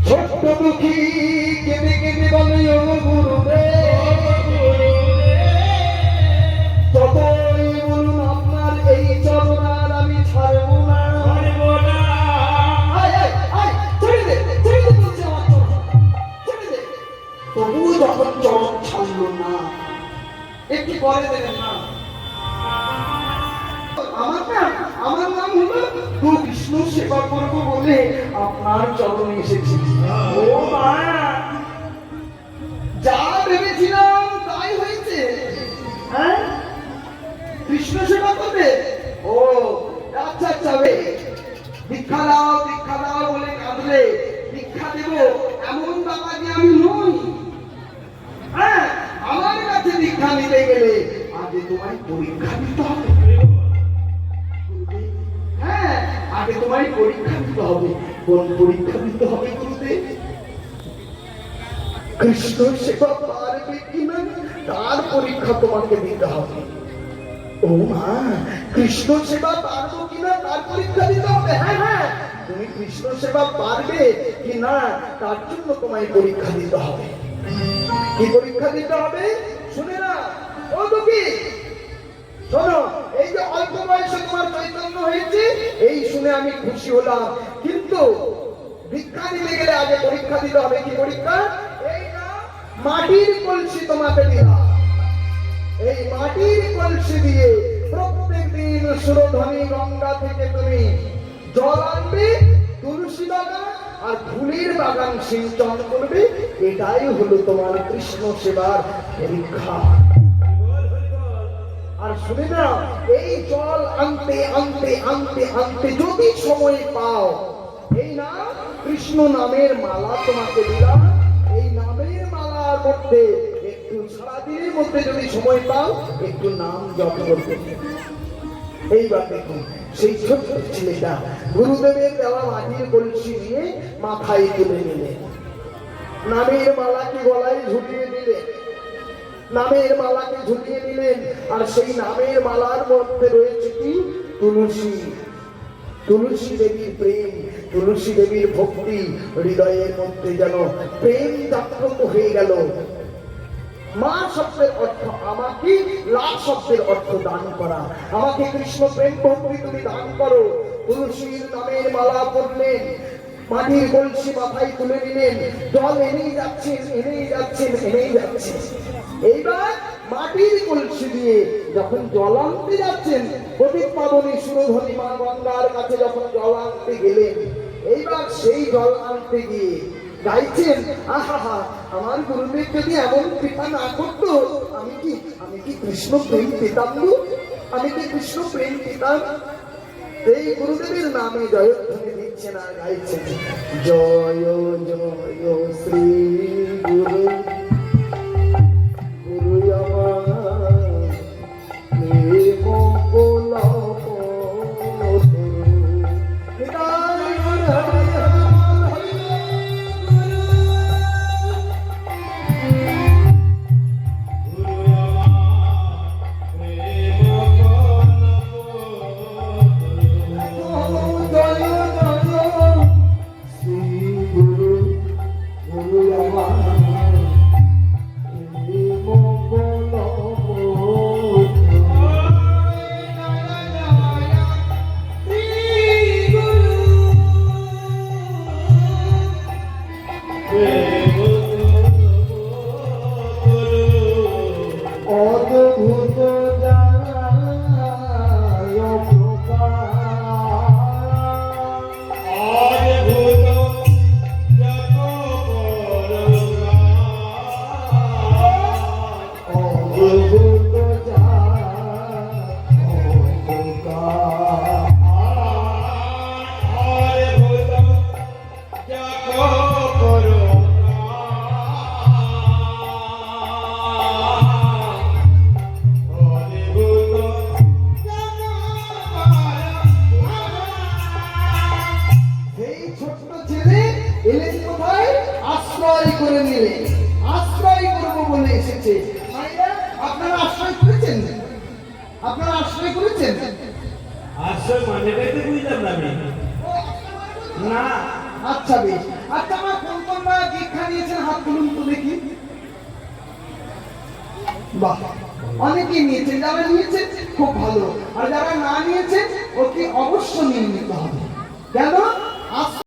ছোট্ট দুঃখী কেঁদে কেঁদে বলে ও গুরুদেব, যতই বলুন আপনার এই চরণ আর আমি ছাড়বো না। ছেড়ে দে, ছেড়ে দে বলছে আমার চরণ, ছেড়ে দে। তবুও যখন চরণ ছাড়লো না, একটু পরে দেবেন না। আমার নাম হলো তো কৃষ্ণ সেবা করবো বলে আপনার চরণে এসেছি। ও মা, যা ভেবেছিলাম তাই হয়েছে। হ্যাঁ, কৃষ্ণ সেবা করবে? ও আচ্ছা আচ্ছা, দীক্ষা দাও বলে কাঁদলে দীক্ষা দেব এমন বাবাজি আমি নই। হ্যাঁ, আমার কাছে দীক্ষা নিতে গেলে আগে তোমায় পরীক্ষা দিতে হবে। হ্যাঁ, আগে তোমায় পরীক্ষা দিতে হবে। কোন পরীক্ষা দিতে হবে গুরুদেব? কৃষ্ণ সেবা পারবে কিনা তার পরীক্ষা তোমাকে দিতে হবে। ও মা, কৃষ্ণ সেবা পারবো কিনা তার পরীক্ষা দিতে হবে। হ্যাঁ হ্যাঁ, তুমি কৃষ্ণ সেবা পারবে কিনা তার জন্য তোমায় পরীক্ষা দিতে হবে। কি পরীক্ষা দিতে হবে শুনে না? ও দুঃখী শোনো, এই যে অল্প বয়সে তোমার চৈতন্য হয়েছে এই শুনে আমি খুশি হলাম, কিন্তু দীক্ষা নিতে গেলে আগে পরীক্ষা দিতে হবে। কি পরীক্ষা? এই না, মাটির কলসি তোমাকে দিলাম। এই মাটির কলসি দিয়ে প্রত্যেক দিন সুরধনী গঙ্গা থেকে তুমি জল আনবে, তুলসী বাগান আর ফুলের বাগান সিঞ্চন করবে। এটাই হলো তোমার কৃষ্ণ সেবার পরীক্ষা। আর শুনে না, এই জল আনতে আনতে আনতে আনতে যদি সময় পাও, এই না কৃষ্ণ নামের মালা তোমাকে দিলাম, এই নামের মালার মধ্যে একটু সারাদিনের মধ্যে যদি সময় পাও একটু নাম জপ করবে। এইবার দেখুন, সেই ছোট্ট ছেলেটা গুরুদেবের দেওয়া মাটির কলসি নিয়ে মাথায় তুলে নিলে, নামের মালাকে গলায় ঝুলিয়ে দিলে, নামের মালাকে ঝুলিয়ে নিলেন। আর সেই নামের মালার মধ্যে রয়েছে কি? তুলসী। তুলসী দেবীর প্রেম, তুলসী দেবীর ভক্তি। হৃদয়ের মধ্যে যেন প্রেম জাগ্রত হয়ে গেল। মা শব্দের অর্থ আমাকে, লাভ শব্দের অর্থ দান করা। আমাকে কৃষ্ণ প্রেম ভক্তি তুমি দান করো। তুলসীর নামের মালা পরলেন, মাটির কলসি মাথায় তুলে নিলেন, জল এনেই যাচ্ছেন এনেই যাচ্ছেন এনেই যাচ্ছেন। এইবার মাটির কলসি দিয়ে যখন জল আনতে যাচ্ছেন, পতিত পাবনী সুরধনী মা গঙ্গার কাছে যখন জল আনতে গেলেন, এইবার সেই জল আনতে গিয়ে গাইছেন, আহা, আমার গুরুদেব যদি এমন কৃপা না করতো, আমি কি কৃষ্ণ প্রেম পেতাম? আমি কি কৃষ্ণ প্রেম পেতাম? এই গুরুদেবের নামে জয়ধ্বনি দিচ্ছেন আর গাইছেন, জয় জয় শ্রী গুরু, গুরু আমার প্রেম গোলাপ। আপনারা আশ্রয় করেছেন? আশ্রয় মানে বুঝলাম না। আচ্ছা বেশ, আচ্ছা আমার বাহ, অনেকে নিয়েছেন, যারা নিয়েছেন খুব ভালো, আর যারা না নিয়েছেন ওকে অবশ্য নিয়ে নিতে হবে। কেন?